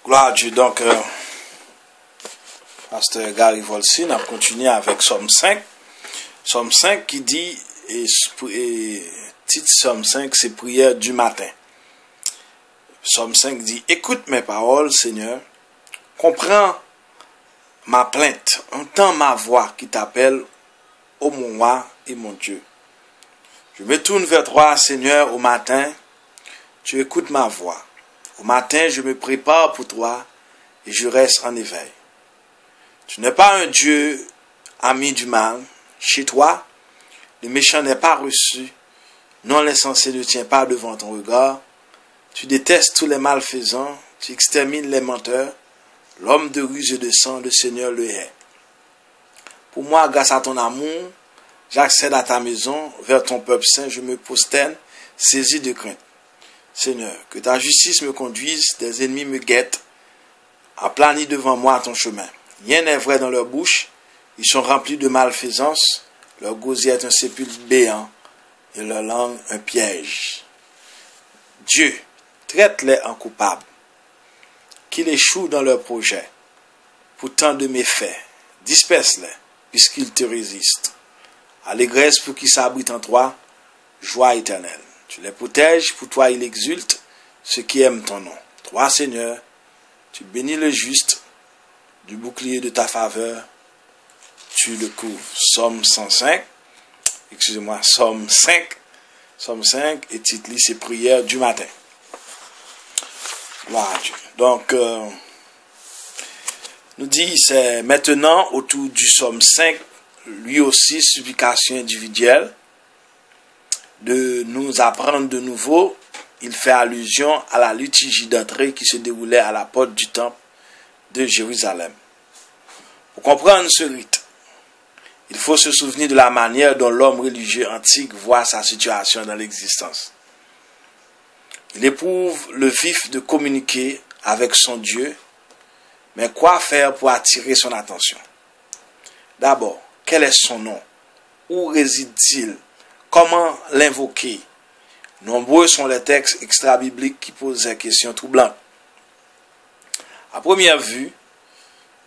Gloire à Dieu. Donc, Pasteur Gary Volsin a continué avec Somme 5. Somme 5 qui dit, et titre Somme 5, c'est prière du matin. Somme 5 dit, écoute mes paroles, Seigneur, comprends ma plainte, entends ma voix qui t'appelle, ô mon roi et mon Dieu. Je me tourne vers toi, Seigneur, au matin, tu écoutes ma voix. Au matin, je me prépare pour toi et je reste en éveil. Tu n'es pas un Dieu ami du mal. Chez toi, le méchant n'est pas reçu. Non, l'insensé ne tient pas devant ton regard. Tu détestes tous les malfaisants. Tu extermines les menteurs. L'homme de ruse et de sang, le Seigneur le hait. Pour moi, grâce à ton amour, j'accède à ta maison, vers ton peuple saint, je me prosterne, saisi de crainte. Seigneur, que ta justice me conduise, des ennemis me guettent, aplanis devant moi ton chemin. Rien n'est vrai dans leur bouche, ils sont remplis de malfaisance, leur gosier est un sépulcre béant, et leur langue un piège. Dieu, traite-les en coupables, qu'ils échouent dans leurs projets, pour tant de méfaits, disperse-les, puisqu'ils te résistent. Allégresse pour qu'ils s'abritent en toi, joie éternelle. Tu les protèges, pour toi ils exultent, ceux qui aiment ton nom. Toi, Seigneur, tu bénis le juste, du bouclier de ta faveur, tu le couvres. Somme 105, Somme 5, et titre, c'est prière du matin. Voilà. Donc, nous dit, c'est maintenant, autour du Somme 5, lui aussi, supplication individuelle, de nous apprendre de nouveau. Il fait allusion à la liturgie d'entrée qui se déroulait à la porte du temple de Jérusalem. Pour comprendre ce rite, il faut se souvenir de la manière dont l'homme religieux antique voit sa situation dans l'existence. Il éprouve le vif de communiquer avec son Dieu, mais quoi faire pour attirer son attention? D'abord, quel est son nom? Où réside-t-il? Comment l'invoquer? Nombreux sont les textes extra-bibliques qui posent ces questions troublantes. À première vue,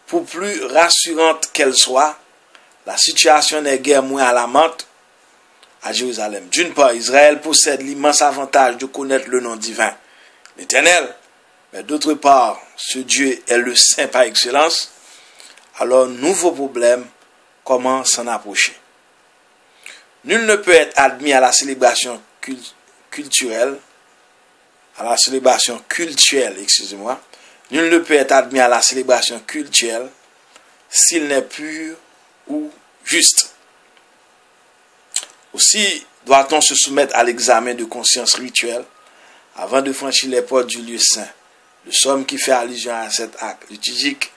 pour plus rassurante qu'elle soit, la situation n'est guère moins alarmante à Jérusalem. D'une part, Israël possède l'immense avantage de connaître le nom divin, l'Éternel. Mais d'autre part, ce Dieu est le Saint par excellence. Alors, nouveau problème, comment s'en approcher? Nul ne peut être admis à la célébration culturelle, Nul ne peut être admis à la célébration culturelle s'il n'est pur ou juste. Aussi, doit-on se soumettre à l'examen de conscience rituelle avant de franchir les portes du lieu saint. Le somme qui fait allusion à cet acte liturgique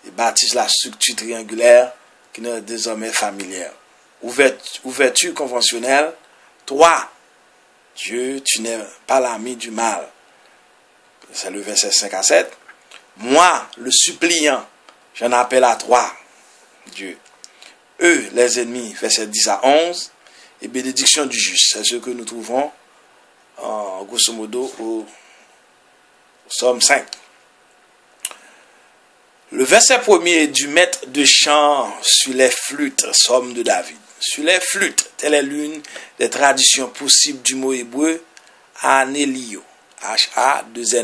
et baptise la structure triangulaire qui nous est désormais familière. Ouverture conventionnelle, toi, Dieu, tu n'es pas l'ami du mal. C'est le verset 5 à 7. Moi, le suppliant, j'en appelle à toi, Dieu. Eux, les ennemis, verset 10 à 11. Et bénédiction du juste. C'est ce que nous trouvons, grosso modo, au Somme 5. Le verset premier du maître de chant sur les flûtes, Somme de David. Sur les flûtes, telle est l'une des traditions possibles du mot hébreu Hanelio. H-A-2-N-E-L-I-O-T.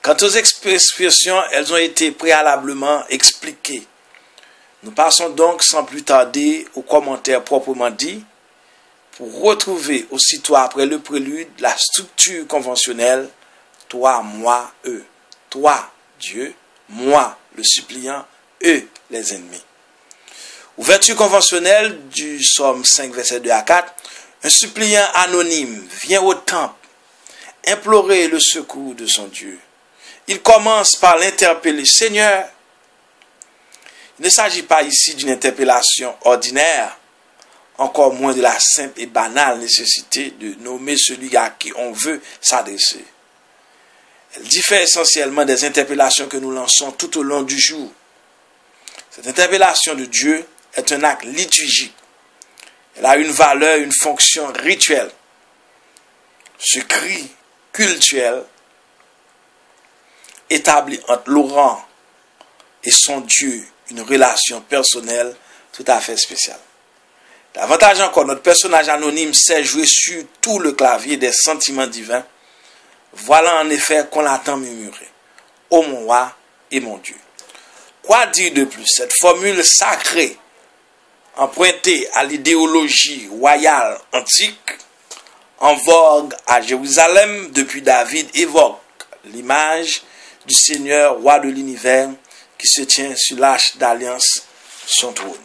Quant aux expressions, elles ont été préalablement expliquées. Nous passons donc sans plus tarder aux commentaires proprement dits pour retrouver aussitôt après le prélude la structure conventionnelle toi, moi, eux. Toi, Dieu, moi, le suppliant, eux, les ennemis. Ouverture conventionnelle du Somme 5, verset 2 à 4. Un suppliant anonyme vient au temple implorer le secours de son Dieu. Il commence par l'interpeller. Seigneur, il ne s'agit pas ici d'une interpellation ordinaire, encore moins de la simple et banale nécessité de nommer celui à qui on veut s'adresser. Elle diffère essentiellement des interpellations que nous lançons tout au long du jour. Cette interpellation de Dieu est un acte liturgique. Elle a une valeur, une fonction rituelle. Ce cri cultuel établit entre Laurent et son Dieu une relation personnelle tout à fait spéciale. Davantage encore, notre personnage anonyme sait jouer sur tout le clavier des sentiments divins. Voilà en effet qu'on l'attend murmurer. Ô mon roi et mon Dieu. Quoi dire de plus? Cette formule sacrée, empruntée à l'idéologie royale antique, en vogue à Jérusalem depuis David, évoque l'image du Seigneur, roi de l'univers, qui se tient sur l'arche d'alliance, son trône.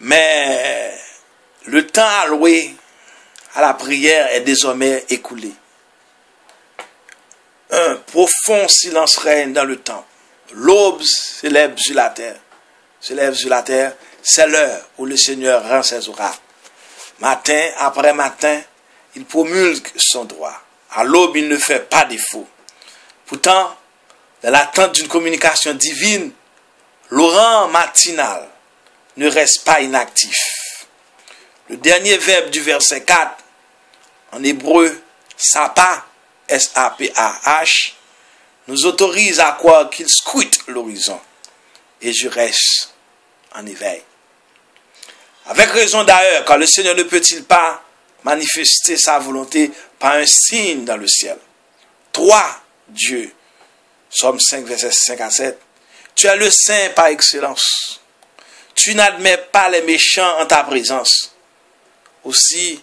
Mais le temps alloué à la prière est désormais écoulé. Un profond silence règne dans le temple. L'aube s'élève sur la terre. C'est l'heure où le Seigneur rend ses oracles. Matin après matin, il promulgue son droit. À l'aube, il ne fait pas défaut. Pourtant, dans l'attente d'une communication divine, l'orant matinal ne reste pas inactif. Le dernier verbe du verset 4, en hébreu, sapa, S-A-P-A-H, nous autorise à croire qu'il scrute l'horizon. Et je reste en éveil. Avec raison d'ailleurs, car le Seigneur ne peut-il pas manifester sa volonté par un signe dans le ciel. Toi, Dieu, Psaume 5, verset 5 à 7, tu es le Saint par excellence. Tu n'admets pas les méchants en ta présence. Aussi,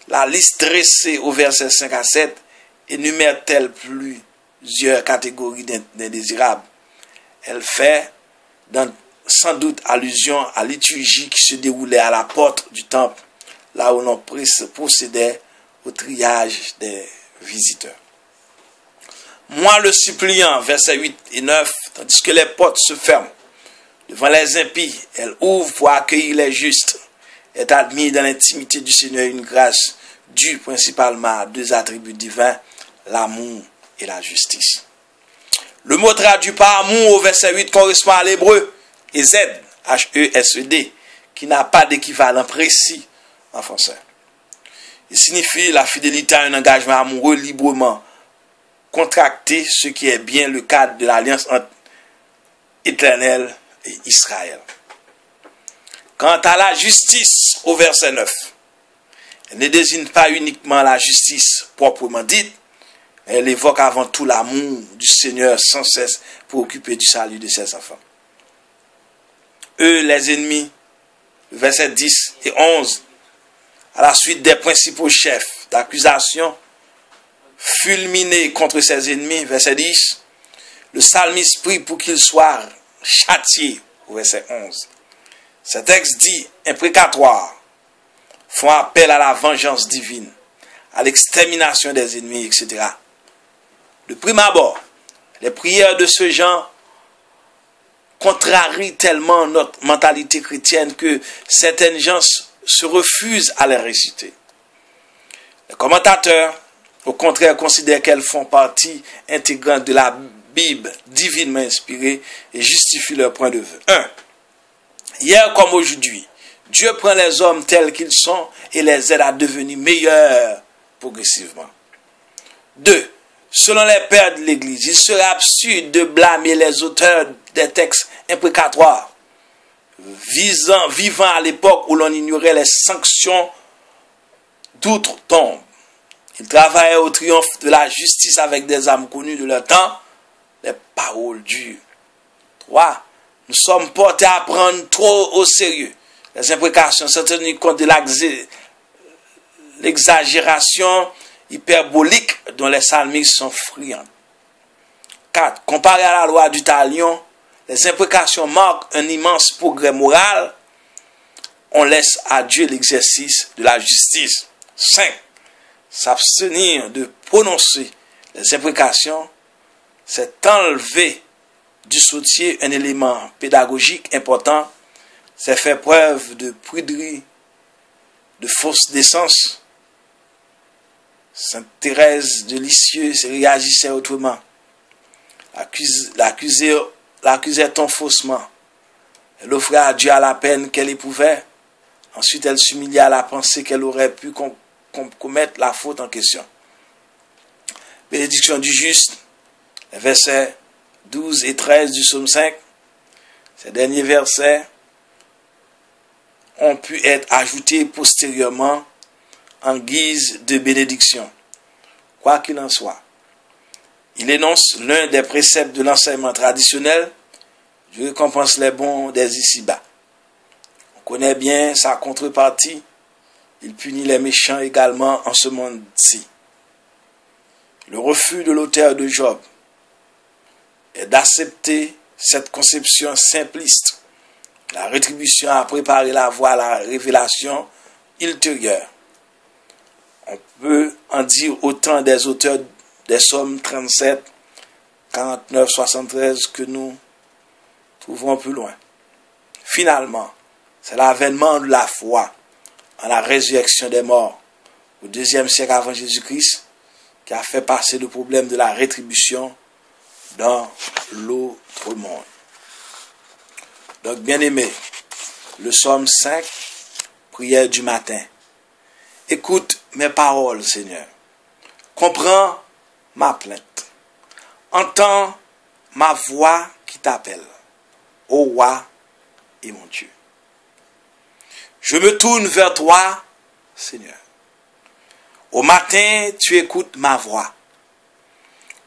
la liste dressée au verset 5 à 7 énumère-t-elle plusieurs catégories d'indésirables. Elle fait sans doute allusion à la liturgie qui se déroulait à la porte du temple, là où l'on procédait au triage des visiteurs. Moi le suppliant, versets 8 et 9, tandis que les portes se ferment devant les impies, elles ouvrent pour accueillir les justes, est admis dans l'intimité du Seigneur une grâce due principalement à deux attributs divins, l'amour et la justice. Le mot traduit par amour au verset 8 correspond à l'hébreu Z, H-E-S-E-D, qui n'a pas d'équivalent précis en français. Il signifie la fidélité à un engagement amoureux librement contracté, ce qui est bien le cadre de l'alliance entre Éternel et Israël. Quant à la justice au verset 9, elle ne désigne pas uniquement la justice proprement dite, elle évoque avant tout l'amour du Seigneur sans cesse pour occuper du salut de ses enfants. Eux, les ennemis, versets 10 et 11, à la suite des principaux chefs d'accusation, fulminés contre ses ennemis, verset 10, le psalmiste prie pour qu'ils soient châtiés, au verset 11. Ce texte dit, imprécatoire, font appel à la vengeance divine, à l'extermination des ennemis, etc. De prime abord, les prières de ce genre contrarient tellement notre mentalité chrétienne que certaines gens se refusent à les réciter. Les commentateurs, au contraire, considèrent qu'elles font partie intégrante de la Bible divinement inspirée et justifient leur point de vue. 1. Hier comme aujourd'hui, Dieu prend les hommes tels qu'ils sont et les aide à devenir meilleurs progressivement. 2. Selon les pères de l'Église, il serait absurde de blâmer les auteurs des textes imprécatoires, vivant à l'époque où l'on ignorait les sanctions d'outre-tombe. Ils travaillaient au triomphe de la justice avec des âmes connues de leur temps, les paroles dures. 3. Nous sommes portés à prendre trop au sérieux les imprécations sans tenir compte de l'exagération hyperbolique dont les psalmistes sont friands. 4. Comparé à la loi du talion, les imprécations marquent un immense progrès moral. On laisse à Dieu l'exercice de la justice. 5. S'abstenir de prononcer les imprécations, c'est enlever du sautier un élément pédagogique important, c'est faire preuve de pruderie, de fausse décence. Sainte Thérèse de Lisieux réagissait autrement. L'accusait-on faussement. Elle offrait à Dieu à la peine qu'elle éprouvait. Ensuite, elle s'humiliait à la pensée qu'elle aurait pu commettre la faute en question. bénédiction du juste, les versets 12 et 13 du psaume 5, ces derniers versets ont pu être ajoutés postérieurement en guise de bénédiction. Quoi qu'il en soit, il énonce l'un des préceptes de l'enseignement traditionnel: Dieu récompense les bons des ici-bas. On connaît bien sa contrepartie: il punit les méchants également en ce monde-ci. Le refus de l'auteur de Job est d'accepter cette conception simpliste. La rétribution a préparé la voie à la révélation ultérieure. On peut en dire autant des auteurs des psaumes 37, 49, 73 que nous trouvons plus loin. Finalement, c'est l'avènement de la foi en la résurrection des morts au IIe siècle avant Jésus-Christ qui a fait passer le problème de la rétribution dans l'autre monde. Donc, bien aimé, le psaume 5, prière du matin. Écoute mes paroles, Seigneur. Comprends ma plainte. Entends ma voix qui t'appelle, ô roi et mon Dieu. Je me tourne vers toi, Seigneur. Au matin, tu écoutes ma voix.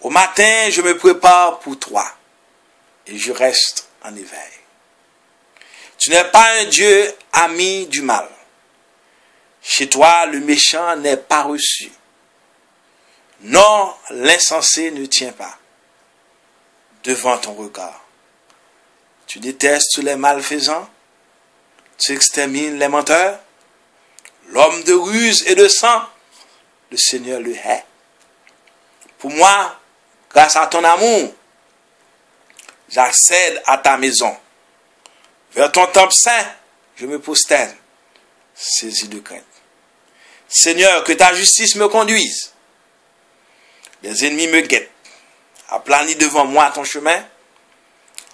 Au matin, je me prépare pour toi et je reste en éveil. Tu n'es pas un Dieu ami du mal. Chez toi, le méchant n'est pas reçu. Non, l'insensé ne tient pas devant ton regard. Tu détestes les malfaisants. Tu extermines les menteurs. L'homme de ruse et de sang, le Seigneur le hait. Pour moi, grâce à ton amour, j'accède à ta maison. Vers ton temple saint, je me prosterne, saisi de crainte. Seigneur, que ta justice me conduise. Les ennemis me guettent. Aplanis devant moi ton chemin.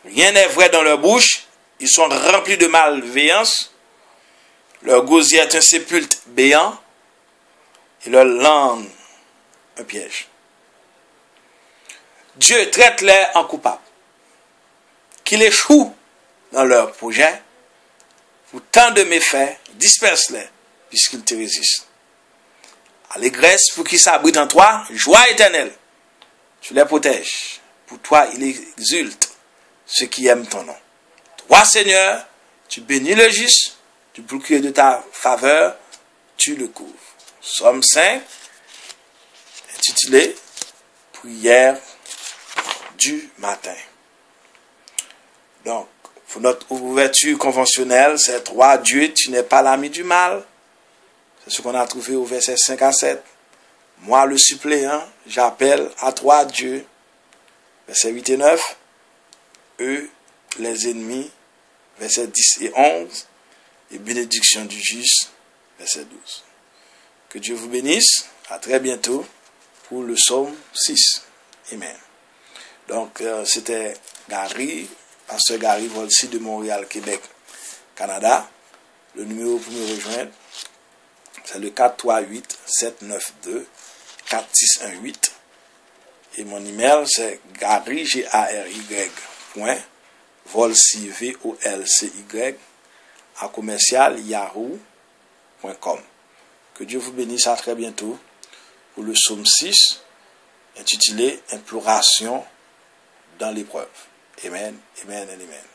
Rien n'est vrai dans leur bouche. Ils sont remplis de malveillance. Leur gosier est un sépulcre béant. Et leur langue un piège. Dieu traite-les en coupables. Qu'ils échouent dans leurs projets. Pour tant de méfaits, disperse-les, puisqu'ils te résistent. Allégresse pour qu'ils s'abritent en toi, joie éternelle. Tu les protèges. Pour toi, il exulte ceux qui aiment ton nom. Toi, Seigneur, tu bénis le juste, tu procures de ta faveur, tu le couvres. Psaume 5, intitulé Prière du matin. Donc, pour notre ouverture conventionnelle, c'est 3. Dieu, tu n'es pas l'ami du mal. C'est ce qu'on a trouvé au verset 5 à 7. Moi, le suppléant, j'appelle à toi, Dieu. Verset 8 et 9. Eux, les ennemis. Verset 10 et 11. Et bénédiction du juste. Verset 12. Que Dieu vous bénisse. À très bientôt pour le psaume 6. Amen. Donc, c'était Gary, pasteur Gary Volsi de Montréal, Québec, Canada. Le numéro pour me rejoindre, c'est le 438-792-4618. Et mon email, c'est Gary, G-A-R-Y, Volsi, V-O-L-C-Y, à commercial yahoo.com. Que Dieu vous bénisse, à très bientôt pour le psaume 6, intitulé Imploration dans l'épreuve. Amen, amen et amen.